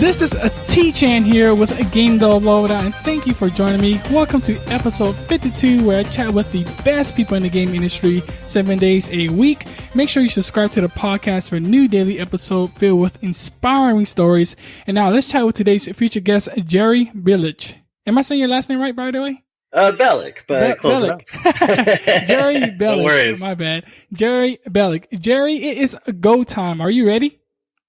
This is a T-Chan here with a Game Loadout, and thank you for joining me. Welcome to episode 52, where I chat with the best people in the game industry 7 days a week. Make sure you subscribe to the podcast for a new daily episode filled with inspiring stories. And now let's chat with today's featured guest, Jerry Belich. Am I saying your last name right, by the way? Belich, but close enough. Jerry Belich. No worries. My bad. Jerry Belich. Jerry, it is go time. Are you ready?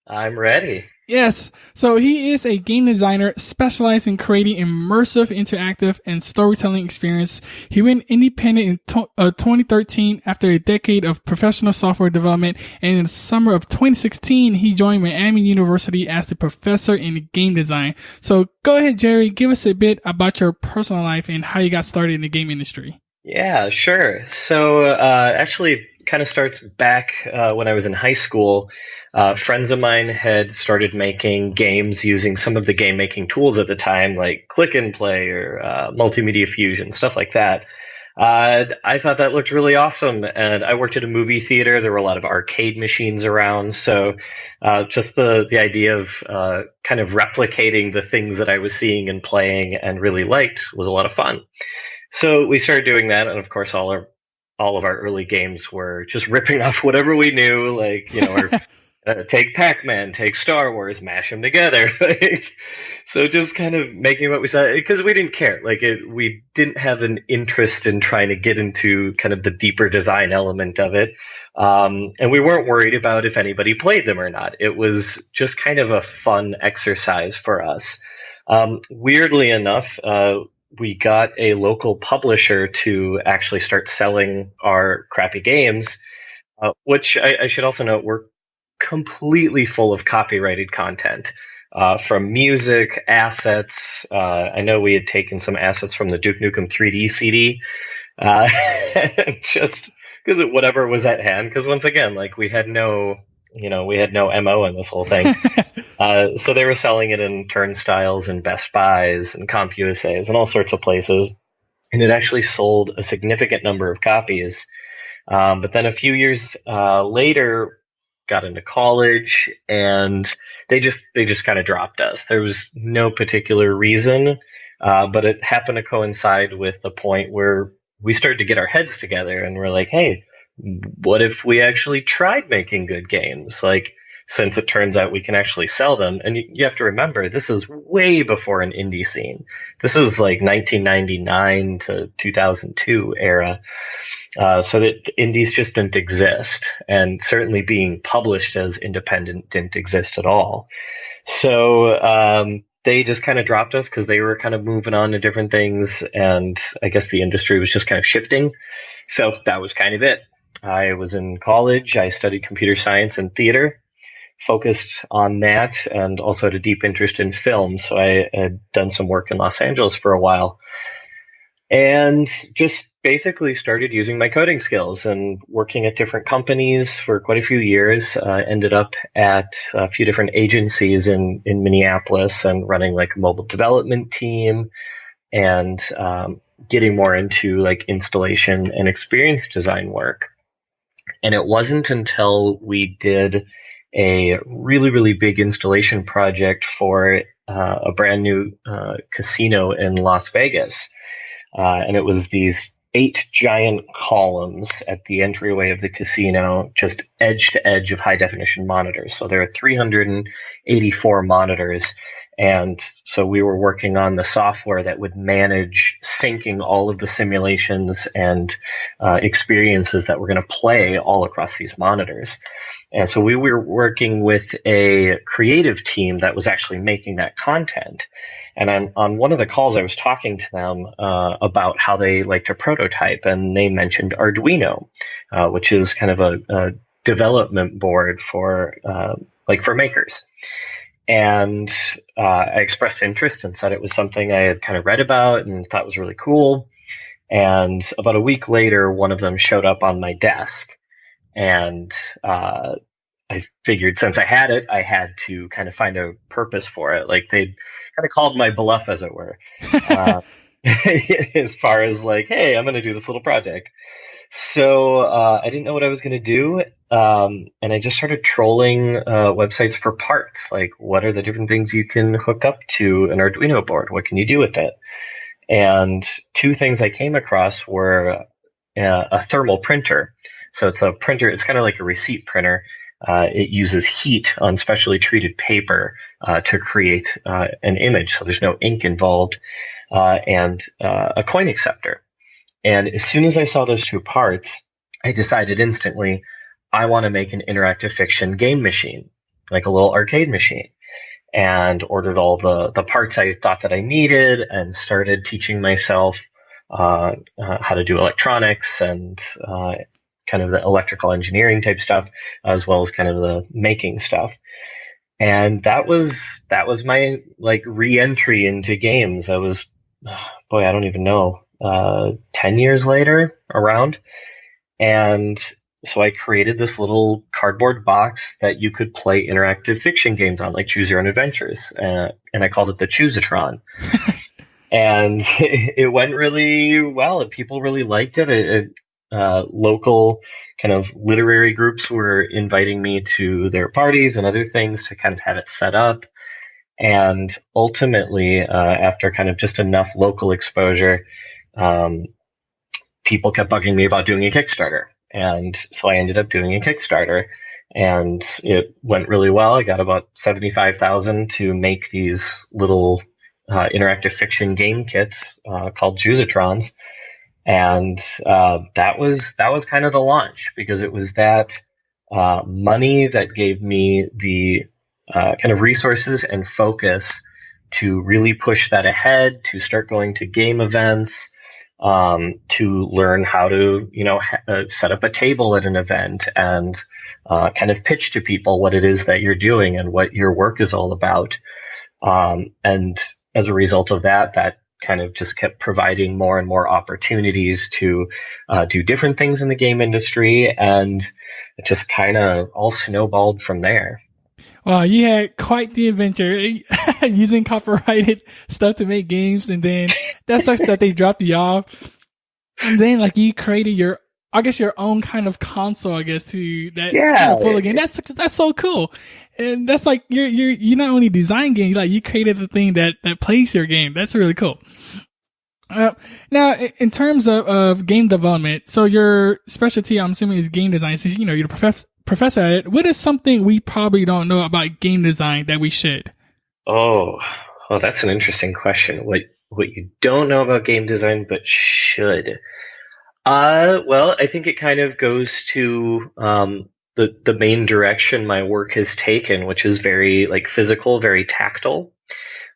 I'm ready. Yes. So he is a game designer specialized in creating immersive, interactive, and storytelling experience. He went independent in 2013 after a decade of professional software development. And in the summer of 2016, he joined Miami University as the professor in game design. So go ahead, Jerry, give us a bit about your personal life and how you got started in the game industry. Yeah, sure. So actually kind of starts back when I was in high school. Friends of mine had started making games using some of the game making tools at the time, like Click and Play or Multimedia Fusion, stuff like that. I thought that looked really awesome, and I worked at a movie theater. There were a lot of arcade machines around, so just the idea of kind of replicating the things that I was seeing and playing and really liked was a lot of fun. So we started doing that, and of course all of our early games were just ripping off whatever we knew, like, you know, take Pac-Man, take Star Wars, mash them together. So just kind of making what we saw, because we didn't care. We didn't have an interest in trying to get into kind of the deeper design element of it. And we weren't worried about if anybody played them or not. It was just kind of a fun exercise for us. Weirdly enough, we got a local publisher to actually start selling our crappy games, which I should also note were completely full of copyrighted content, from music, assets. I know we had taken some assets from the Duke Nukem 3D CD, just because of whatever was at hand. Because once again, we had no MO in this whole thing. So they were selling it in Turnstiles and Best Buys and CompUSAs and all sorts of places. And it actually sold a significant number of copies. But then a few years later, got into college, and they just kind of dropped us. There was no particular reason, but it happened to coincide with the point where we started to get our heads together, and we're like, hey, what if we actually tried making good games? Since it turns out we can actually sell them. And you have to remember, this is way before an indie scene. This is 1999 to 2002 era. So that indies just didn't exist, and certainly being published as independent didn't exist at all. So they just kind of dropped us because they were kind of moving on to different things, and I guess the industry was just kind of shifting. So that was kind of it. I was in college. I studied computer science and theater, focused on that, and also had a deep interest in film. So I had done some work in Los Angeles for a while, and just basically started using my coding skills and working at different companies for quite a few years. Ended up at a few different agencies in Minneapolis and running a mobile development team, and getting more into installation and experience design work. And it wasn't until we did a really, really big installation project for a brand new casino in Las Vegas. And it was these 8 giant columns at the entryway of the casino, just edge to edge of high definition monitors. So there are 384 monitors. And so we were working on the software that would manage syncing all of the simulations and experiences that were going to play all across these monitors. And so we were working with a creative team that was actually making that content. And on one of the calls, I was talking to them about how they like to prototype, and they mentioned Arduino, which is kind of a development board for makers. And I expressed interest and said it was something I had kind of read about and thought was really cool. And about a week later, one of them showed up on my desk, and I figured since I had it, I had to kind of find a purpose for it. They kind of called my bluff, as it were, as far as hey, I'm going to do this little project. So I didn't know what I was going to do, and I just started trolling websites for parts. Like, what are the different things you can hook up to an Arduino board? What can you do with it? And two things I came across were a thermal printer. So it's a printer. It's kind of like a receipt printer. It uses heat on specially treated paper to create an image. So there's no ink involved, and a coin acceptor. And as soon as I saw those two parts, I decided instantly, I want to make an interactive fiction game machine, like a little arcade machine, and ordered all the parts I thought that I needed and started teaching myself how to do electronics and kind of the electrical engineering type stuff, as well as kind of the making stuff. And that was my like re-entry into games. I was, boy, I don't even know, 10 years later around. And so I created this little cardboard box that you could play interactive fiction games on, like Choose Your Own Adventures. And I called it the Choosatron. And it went really well. People really liked it. Local kind of literary groups were inviting me to their parties and other things to kind of have it set up. And ultimately, after kind of just enough local exposure, people kept bugging me about doing a Kickstarter. And so I ended up doing a Kickstarter, and it went really well. I got about 75,000 to make these little interactive fiction game kits called Choosatrons. And that was kind of the launch, because it was that money that gave me the kind of resources and focus to really push that ahead, to start going to game events, to learn how to, set up a table at an event and kind of pitch to people what it is that you're doing and what your work is all about. And as a result of that kind of just kept providing more and more opportunities to do different things in the game industry, and it just kind of all snowballed from there. Wow, you had quite the adventure using copyrighted stuff to make games, and then that sucks that they dropped you off. And then like you created your own kind of console, I guess, to that kind of full of game. That's so cool. And that's like you not only design games, like you created the thing that plays your game. That's really cool. Now, in terms of game development, so your specialty, I'm assuming, is game design. Since you're the professor at it, what is something we probably don't know about game design that we should? Oh, that's an interesting question. What you don't know about game design but should? Well, I think it kind of goes to the main direction my work has taken, which is very like physical, very tactile.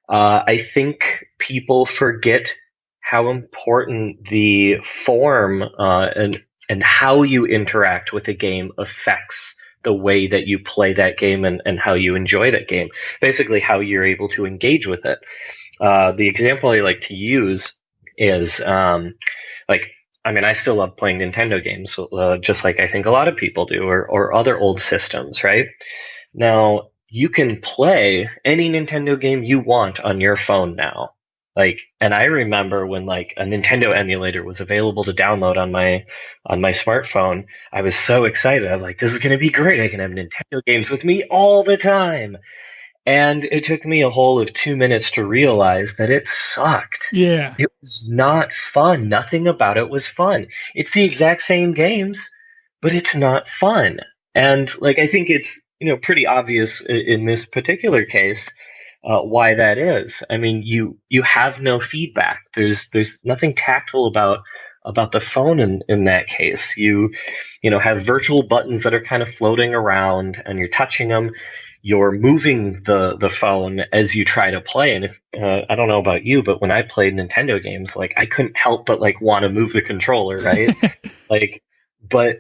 I think people forget how important the form and how you interact with a game affects the way that you play that game and how you enjoy that game. Basically, how you're able to engage with it. The example I like to use is I still love playing Nintendo games, just like I think a lot of people do, or other old systems, right? Now, you can play any Nintendo game you want on your phone now. And I remember when a Nintendo emulator was available to download on my smartphone, I was so excited. I was like, this is going to be great. I can have Nintendo games with me all the time. And it took me a whole of 2 minutes to realize that it sucked. Yeah. It was not fun. Nothing about it was fun. It's the exact same games, but it's not fun. And I think it's, pretty obvious in this particular case, why that is. I mean, you have no feedback. There's nothing tactile about the phone in that case. You have virtual buttons that are kind of floating around, and you're touching them. You're moving the phone as you try to play. And if I don't know about you, but when I played Nintendo games, I couldn't help but want to move the controller, right? But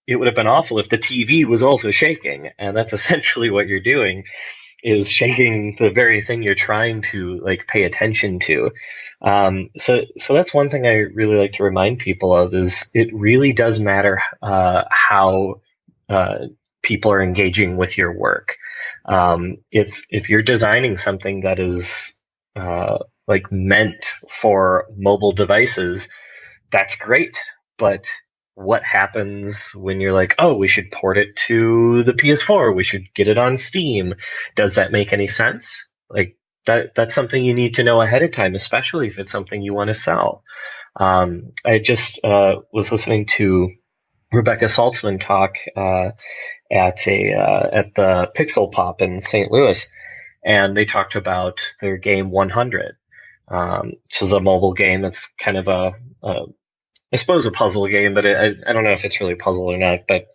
it would have been awful if the TV was also shaking, and that's essentially what you're doing, is shaking the very thing you're trying to pay attention to. So that's one thing I really like to remind people of, is it really does matter how people are engaging with your work. If you're designing something that is meant for mobile devices, that's great. But what happens when you're like, oh, we should port it to the PS4, we should get it on Steam. Does that make any sense? Like that's something you need to know ahead of time, especially if it's something you want to sell. I just was listening to Rebecca Saltzman talk at the Pixel Pop in St. Louis, and they talked about their game 100, which is a mobile game. It's kind of I suppose a puzzle game, but I don't know if it's really a puzzle or not. But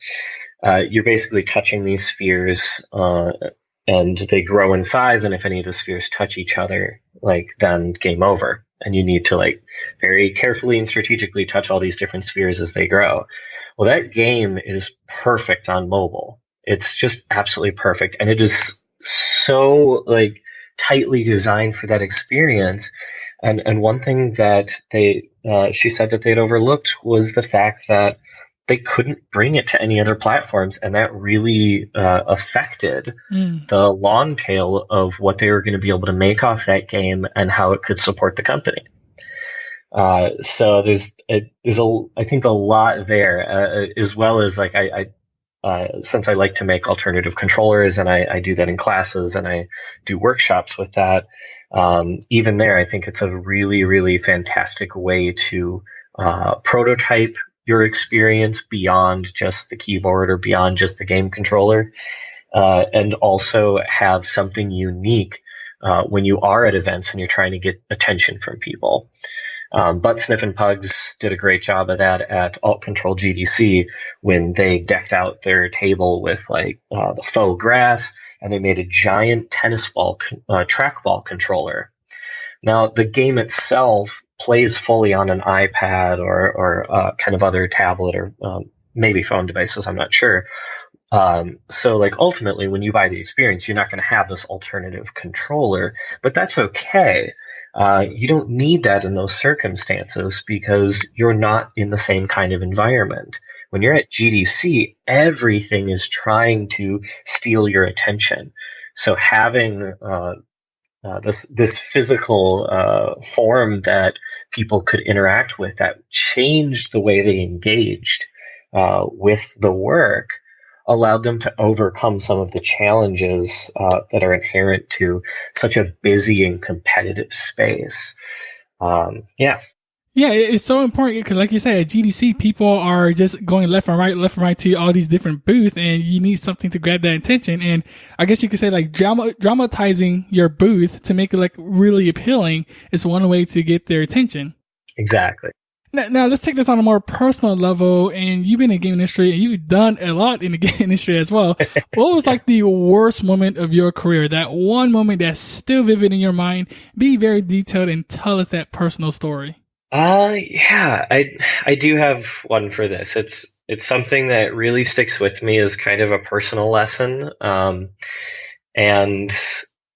you're basically touching these spheres, and they grow in size. And if any of the spheres touch each other, like then game over. And you need to like very carefully and strategically touch all these different spheres as they grow. Well, that game is perfect on mobile. It's just absolutely perfect, and it is so like tightly designed for that experience. And one thing that she said that they'd overlooked was the fact that they couldn't bring it to any other platforms, and that really affected the long tail of what they were going to be able to make off that game and how it could support the company. So there's I think a lot there, as well as like since I like to make alternative controllers, and I do that in classes and I do workshops with that. Even there, I think it's a really, really fantastic way to prototype your experience beyond just the keyboard or beyond just the game controller, and also have something unique when you are at events and you're trying to get attention from people. Butt Sniffin' Pugs did a great job of that at Alt Control GDC when they decked out their table with like the faux grass, and they made a giant tennis ball trackball controller. Now the game itself plays fully on an iPad or kind of other tablet or maybe phone devices. I'm not sure. So like ultimately, when you buy the experience, you're not going to have this alternative controller, but that's okay. You don't need that in those circumstances because you're not in the same kind of environment. When you're at GDC, everything is trying to steal your attention. So having this physical form that people could interact with that changed the way they engaged with the work allowed them to overcome some of the challenges that are inherent to such a busy and competitive space. Yeah, it's so important because, like you said, at GDC, people are just going left and right to all these different booths, and you need something to grab that attention. And I guess you could say like dramatizing your booth to make it like really appealing is one way to get their attention. Exactly. Now let's take this on a more personal level. And you've been in the game industry, and you've done a lot in the game industry as well. What was like the worst moment of your career? That one moment that's still vivid in your mind. Be very detailed and tell us that personal story. Yeah, I do have one for this. It's something that really sticks with me as kind of a personal lesson. And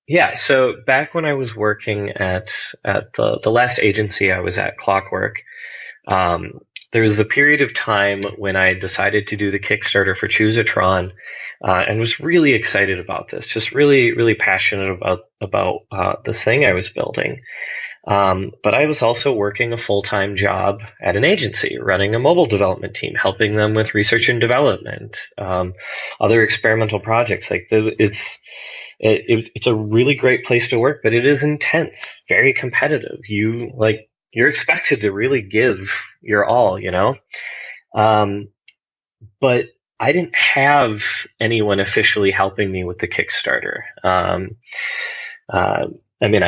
yeah, so back when I was working at the last agency I was at, Clockwork, there was a period of time when I decided to do the Kickstarter for Choosatron, and was really excited about this, just really, really passionate about this thing I was building. But I was also working a full-time job at an agency, running a mobile development team, helping them with research and development, other experimental projects. Like it's a really great place to work, but it is intense, very competitive. You're expected to really give your all, you know? But I didn't have anyone officially helping me with the Kickstarter. I mean,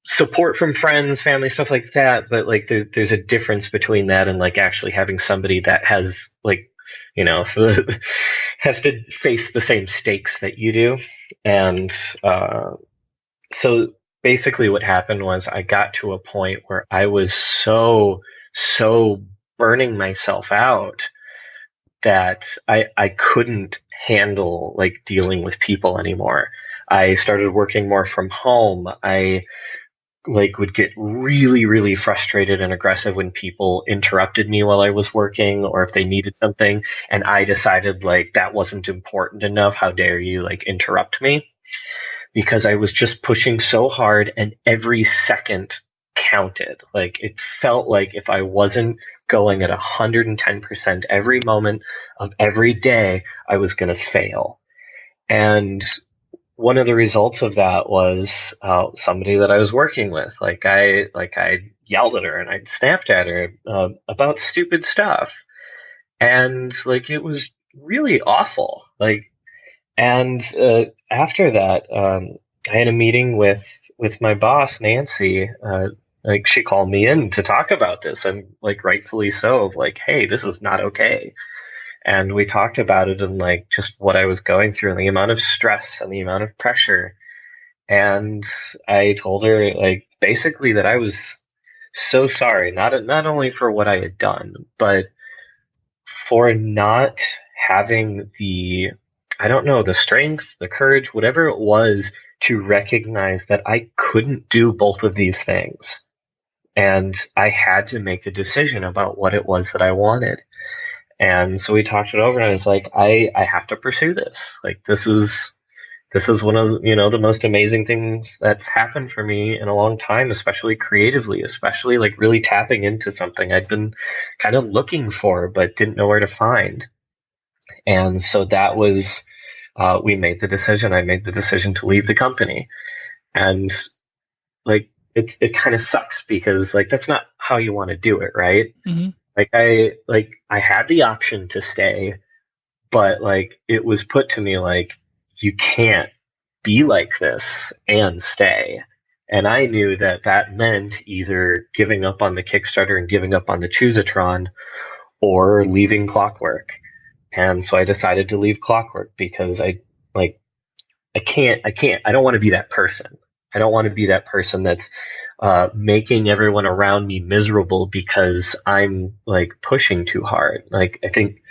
support from friends, family, stuff like that, but like there's a difference between that and like actually having somebody that has like, has to face the same stakes that you do. And so basically what happened was I got to a point where I was so burning myself out that I couldn't handle like dealing with people anymore. I started working more from home. I would get really, really frustrated and aggressive when people interrupted me while I was working, or if they needed something and I decided like that wasn't important enough. How dare you like interrupt me? Because I was just pushing so hard, and every second counted. Like it felt like if I wasn't going at 110% every moment of every day, I was going to fail. And one of the results of that was somebody that I was working with. I yelled at her and I snapped at her about stupid stuff, and like it was really awful. After that, I had a meeting with my boss Nancy. Like she called me in to talk about this, and like rightfully so. Of like, hey, this is not okay. And we talked about it and like just what I was going through and the amount of stress and the amount of pressure. And I told her like basically that I was so sorry, not only for what I had done, but for not having the, I don't know, the strength, the courage, whatever it was, to recognize that I couldn't do both of these things. And I had to make a decision about what it was that I wanted. And so we talked it over, and I was like, I have to pursue this. Like, this is one of, the most amazing things that's happened for me in a long time, especially creatively, especially like really tapping into something I'd been kind of looking for, but didn't know where to find. And so that was, we made the decision. I made the decision to leave the company. And like, it kind of sucks because like, that's not how you want to do it, right? Mm-hmm. I had the option to stay, but like it was put to me like you can't be like this and stay. And I knew that that meant either giving up on the Kickstarter and giving up on the Choosatron or leaving Clockwork. And so I decided to leave Clockwork because I don't want to be that person. I don't want to be that person that's making everyone around me miserable because I'm like pushing too hard. Like I think,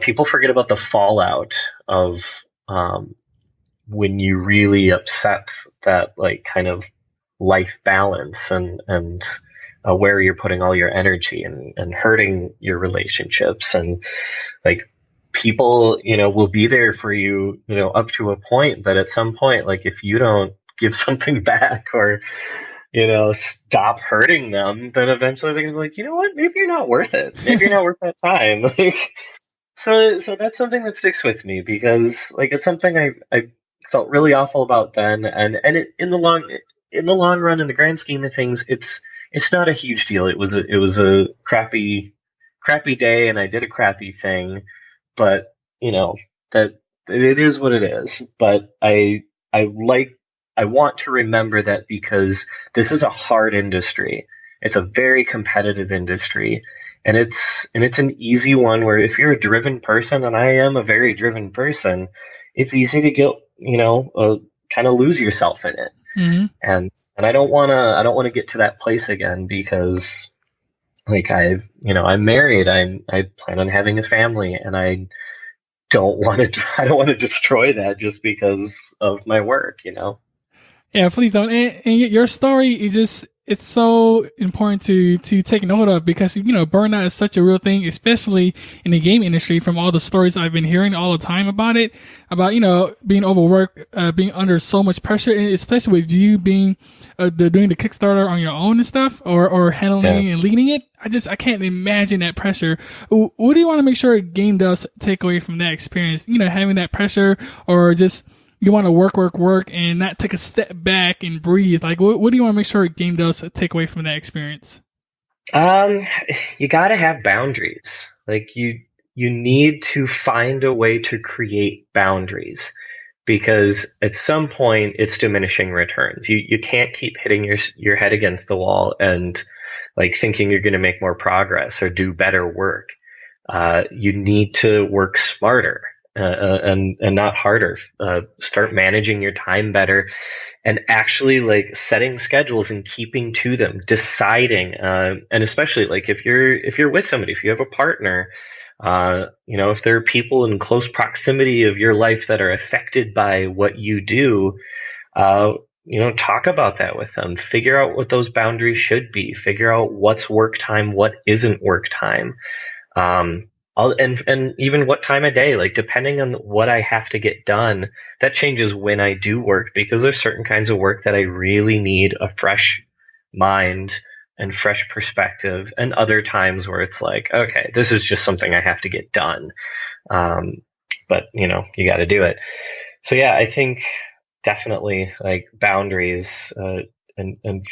people forget about the fallout of when you really upset that like kind of life balance and where you're putting all your energy and hurting your relationships, and like people, will be there for you, up to a point, but at some point, like if you don't give something back or stop hurting them, then eventually they're gonna be like, you know what, maybe you're not worth it. Maybe you're not worth that time. Like, so that's something that sticks with me because like it's something I felt really awful about then, and in the long run, in the grand scheme of things, it's not a huge deal. It was a crappy day, and I did a crappy thing, but that it is what it is. But I want to remember that because this is a hard industry. It's a very competitive industry, and it's an easy one where if you're a driven person, and I am a very driven person, it's easy to get, kind of lose yourself in it. Mm-hmm. And I don't want to get to that place again because like I'm married. I plan on having a family, and I don't want to destroy that just because of my work, Yeah, please don't. And your story is it's so important to take note of because, burnout is such a real thing, especially in the game industry from all the stories I've been hearing all the time about it, about, being overworked, being under so much pressure, and especially with you being, doing the Kickstarter on your own and stuff or handling and leading it. I can't imagine that pressure. What do you want to make sure a game does take away from that experience? Having that pressure or just, you want to work and not take a step back and breathe. Like, what do you want to make sure a game does take away from that experience? You got to have boundaries. Like you need to find a way to create boundaries because at some point it's diminishing returns. You can't keep hitting your head against the wall and like thinking you're going to make more progress or do better work. You need to work smarter. And not harder. Start managing your time better, and actually like setting schedules and keeping to them. Deciding, and especially like if you're with somebody, if you have a partner, if there are people in close proximity of your life that are affected by what you do, talk about that with them. Figure out what those boundaries should be. Figure out what's work time, what isn't work time. And even what time of day, like depending on what I have to get done, that changes when I do work because there's certain kinds of work that I really need a fresh mind and fresh perspective, and other times where it's like, okay, this is just something I have to get done. But you got to do it. So yeah, I think definitely like boundaries, and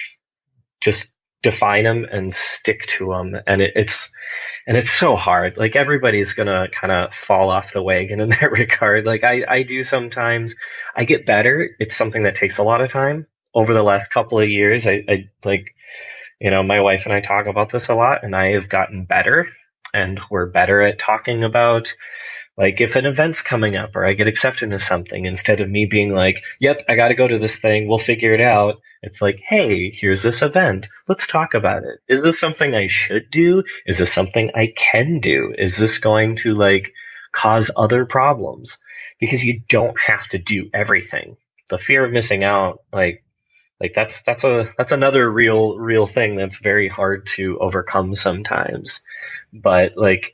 just define them and stick to them. And it's so hard. Like everybody's gonna kind of fall off the wagon in that regard. Like I do sometimes. I get better. It's something that takes a lot of time. Over the last couple of years, I like, my wife and I talk about this a lot, and I have gotten better, and we're better at talking about, like, if an event's coming up or I get accepted into something, instead of me being like, yep, I got to go to this thing, we'll figure it out. It's like, hey, here's this event. Let's talk about it. Is this something I should do? Is this something I can do? Is this going to like cause other problems? Because you don't have to do everything. The fear of missing out, like that's another real thing that's very hard to overcome sometimes. But like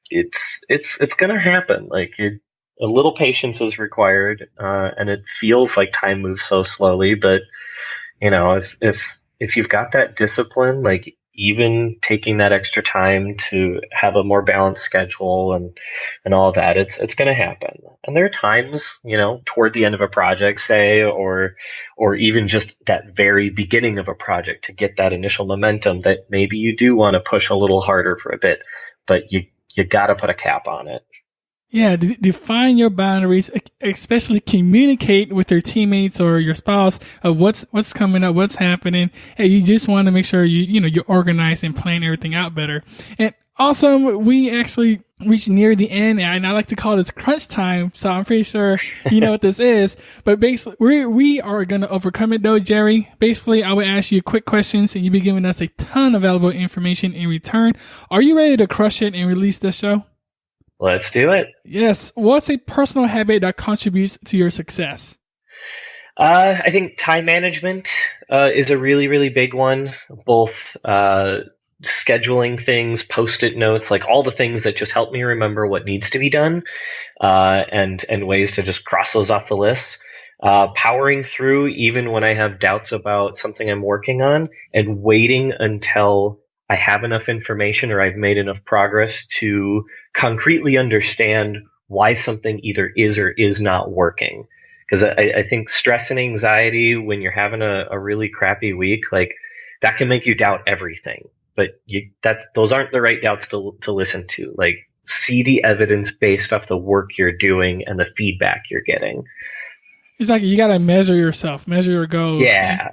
it's gonna happen. Like a little patience is required, and it feels like time moves so slowly. But if you've got that discipline, like even taking that extra time to have a more balanced schedule and all that, it's going to happen. And there are times, toward the end of a project, say, or even just that very beginning of a project, to get that initial momentum, that maybe you do want to push a little harder for a bit, but you got to put a cap on it. Yeah, define your boundaries, especially communicate with your teammates or your spouse of what's coming up, what's happening. And you just want to make sure you're organized and plan everything out better. And also, we actually reached near the end, and I like to call this crunch time. So I'm pretty sure you know what this is. But basically, we are going to overcome it though, Jerry. Basically, I would ask you quick questions, and you'll be giving us a ton of valuable information in return. Are you ready to crush it and release the show? Let's do it. Yes. What's a personal habit that contributes to your success? I think time management is a really, really big one. Both scheduling things, post-it notes, like all the things that just help me remember what needs to be done, and ways to just cross those off the list. Powering through even when I have doubts about something I'm working on, and waiting until I have enough information or I've made enough progress to concretely understand why something either is or is not working. Because I think stress and anxiety, when you're having a really crappy week, like that can make you doubt everything. But those aren't the right doubts to listen to. Like, see the evidence based off the work you're doing and the feedback you're getting. It's like you got to measure yourself, measure your goals. Yeah.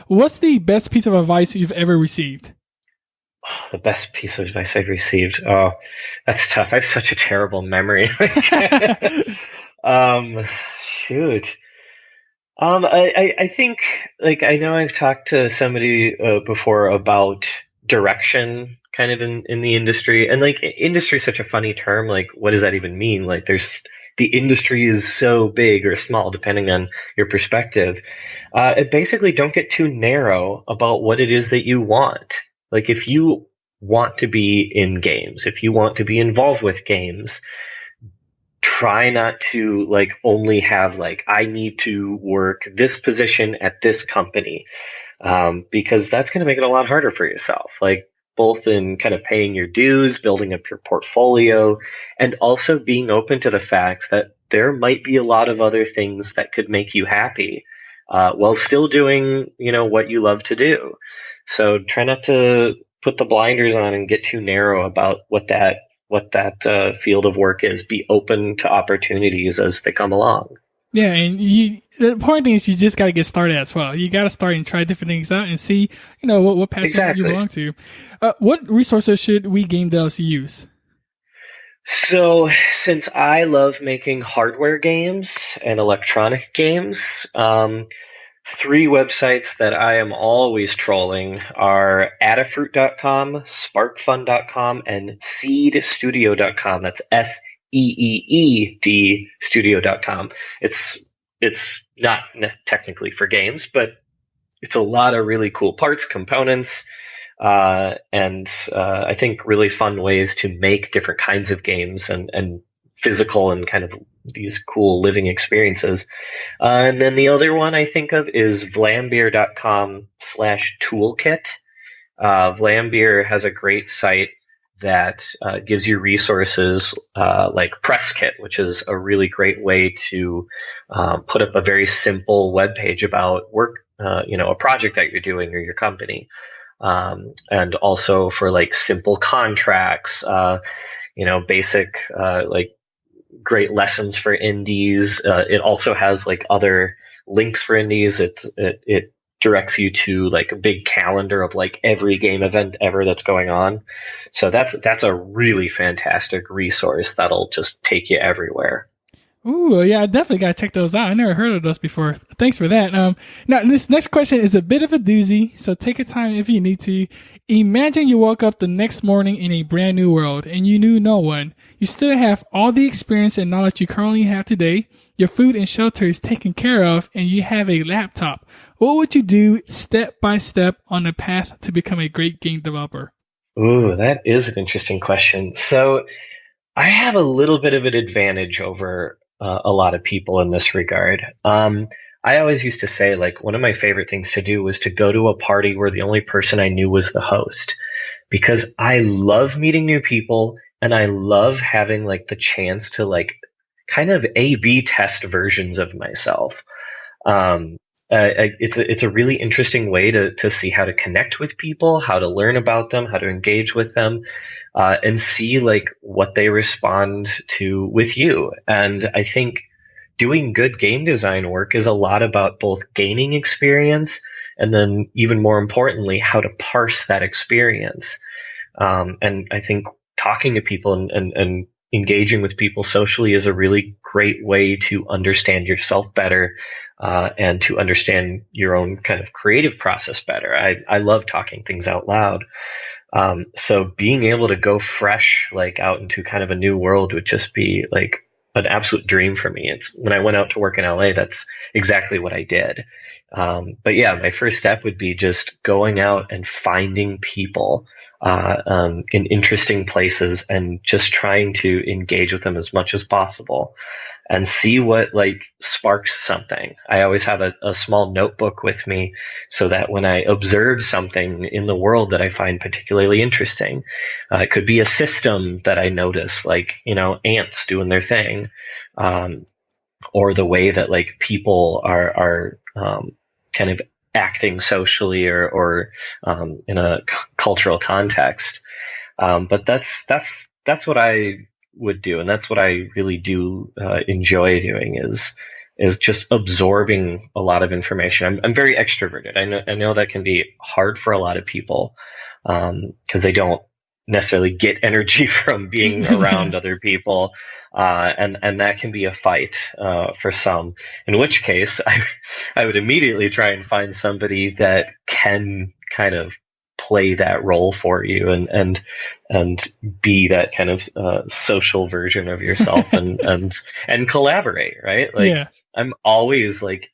What's the best piece of advice you've ever received? Oh, the best piece of advice I've received. Oh, that's tough. I have such a terrible memory. Shoot. I think, like, I know I've talked to somebody before about direction kind of in the industry, and like industry is such a funny term. Like, what does that even mean? Like, the industry is so big or small depending on your perspective. It basically, don't get too narrow about what it is that you want. Like, if you want to be in games, if you want to be involved with games, try not to like only have like, I need to work this position at this company, because that's going to make it a lot harder for yourself. Like, both in kind of paying your dues, building up your portfolio, and also being open to the fact that there might be a lot of other things that could make you happy, while still doing, what you love to do. So try not to put the blinders on and get too narrow about what that field of work is. Be open to opportunities as they come along. Yeah, and the important thing is you just got to get started as well. You got to start and try different things out and see, what passion you belong to. What resources should we game devs use? So, since I love making hardware games and electronic games, 3 websites that I am always trolling are Adafruit.com, SparkFun.com, and SeedStudio.com. That's SEEED Studio.com. It's not technically for games, but it's a lot of really cool parts, components, and I think really fun ways to make different kinds of games and physical and kind of these cool living experiences. And then the other one I think of is vlambeer.com/toolkit. Vlambeer has a great site that gives you resources like PressKit, which is a really great way to put up a very simple web page about work, a project that you're doing or your company. And also for like simple contracts, basic like great lessons for indies. It also has like other links for indies. It directs you to like a big calendar of like every game event ever that's going on. So that's a really fantastic resource that'll just take you everywhere. Ooh, yeah, I definitely got to check those out. I never heard of those before. Thanks for that. Now this next question is a bit of a doozy, so take your time if you need to. Imagine you woke up the next morning in a brand new world and you knew no one. You still have all the experience and knowledge you currently have today. Your food and shelter is taken care of and you have a laptop. What would you do step by step on the path to become a great game developer? Ooh, that is an interesting question. So I have a little bit of an advantage over a lot of people in this regard. I always used to say, like, one of my favorite things to do was to go to a party where the only person I knew was the host, because I love meeting new people and I love having like the chance to like kind of A/B test versions of myself. It's a really interesting way to see how to connect with people, how to learn about them, how to engage with them, and see like what they respond to with you. And I think doing good game design work is a lot about both gaining experience and then even more importantly, how to parse that experience. And I think talking to people and engaging with people socially is a really great way to understand yourself better, and to understand your own kind of creative process better. I love talking things out loud. So being able to go fresh, like out into kind of a new world would just be like an absolute dream for me. It's when I went out to work in LA, that's exactly what I did. But yeah, my first step would be just going out and finding people in interesting places and just trying to engage with them as much as possible and see what like sparks something. I always have a small notebook with me so that when I observe something in the world that I find particularly interesting, it could be a system that I notice, like, ants doing their thing, or the way that like people are kind of acting socially or in a cultural context. But that's what I would do, and that's what I really do enjoy doing is just absorbing a lot of information. I'm very extroverted. I know that can be hard for a lot of people because they don't necessarily get energy from being around other people, and that can be a fight for some. In which case, I would immediately try and find somebody that can kind of play that role for you and be that kind of social version of yourself and collaborate, right? Like, yeah. I'm always like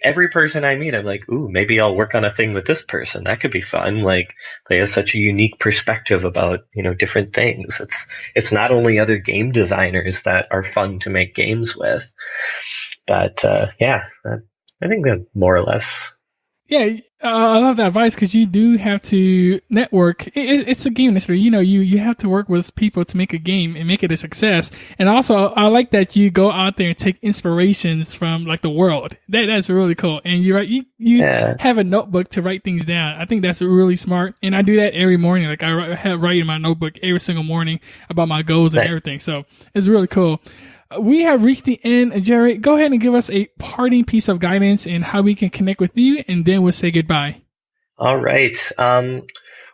every person I meet, I'm like, ooh, maybe I'll work on a thing with this person. That could be fun. Like, they have such a unique perspective about, different things. It's not only other game designers that are fun to make games with, but yeah, I think that more or less. Yeah, I love that advice because you do have to network. It's a game industry. You have to work with people to make a game and make it a success. And also, I like that you go out there and take inspirations from like the world. That's really cool. And you have a notebook to write things down. I think that's really smart. And I do that every morning. Like I write in my notebook every single morning about my goals and everything. So it's really cool. We have reached the end. Jared, go ahead and give us a parting piece of guidance and how we can connect with you, and then we'll say goodbye. All right. Well,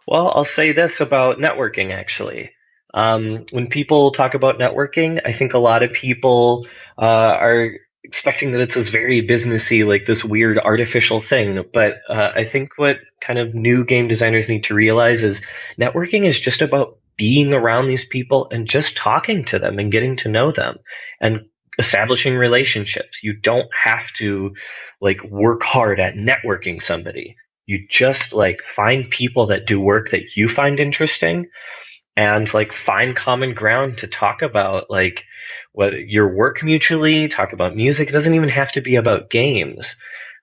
I'll say this about networking, actually. When people talk about networking, I think a lot of people are expecting that it's this very businessy, like this weird artificial thing. But I think what kind of new game designers need to realize is networking is just about being around these people and just talking to them and getting to know them and establishing relationships. You don't have to like work hard at networking somebody. You just like find people that do work that you find interesting and like find common ground to talk about like what your work mutually, talk about music. It doesn't even have to be about games.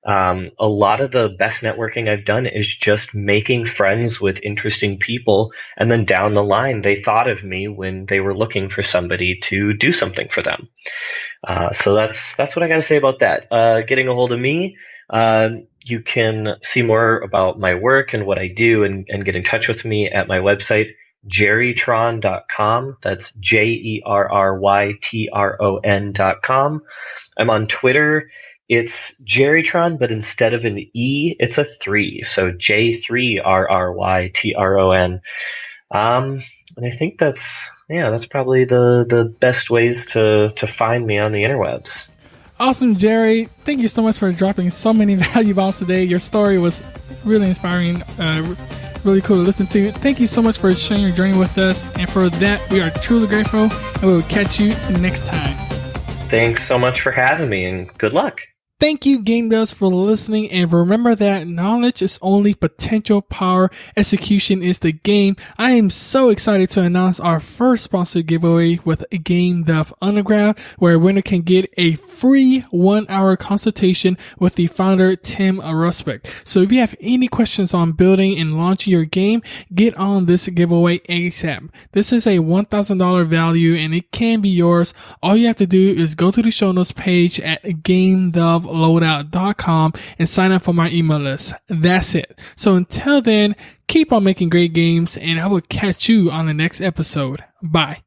A lot of the best networking I've done is just making friends with interesting people, and then down the line they thought of me when they were looking for somebody to do something for them. So that's what I got to say about that. Getting a hold of me, you can see more about my work and what I do, and get in touch with me at my website, jerrytron.com. That's JERRYTRON.com. I'm on Twitter. It's Jerrytron, but instead of an E, it's a 3. So J3RRYTRON. And I think that's probably the best ways to find me on the interwebs. Awesome, Jerry. Thank you so much for dropping so many value bombs today. Your story was really inspiring, really cool to listen to. Thank you so much for sharing your journey with us. And for that, we are truly grateful, and we will catch you next time. Thanks so much for having me, and good luck. Thank you, Game Devs, for listening, and remember that knowledge is only potential power. Execution is the game. I am so excited to announce our first sponsored giveaway with Game Dev Underground, where a winner can get a free 1-hour consultation with the founder, Tim Rusbeck. So if you have any questions on building and launching your game, get on this giveaway ASAP. This is a $1,000 value, and it can be yours. All you have to do is go to the show notes page at GameDevLoadout.com and sign up for my email list. That's it. So until then, keep on making great games, and I will catch you on the next episode. Bye.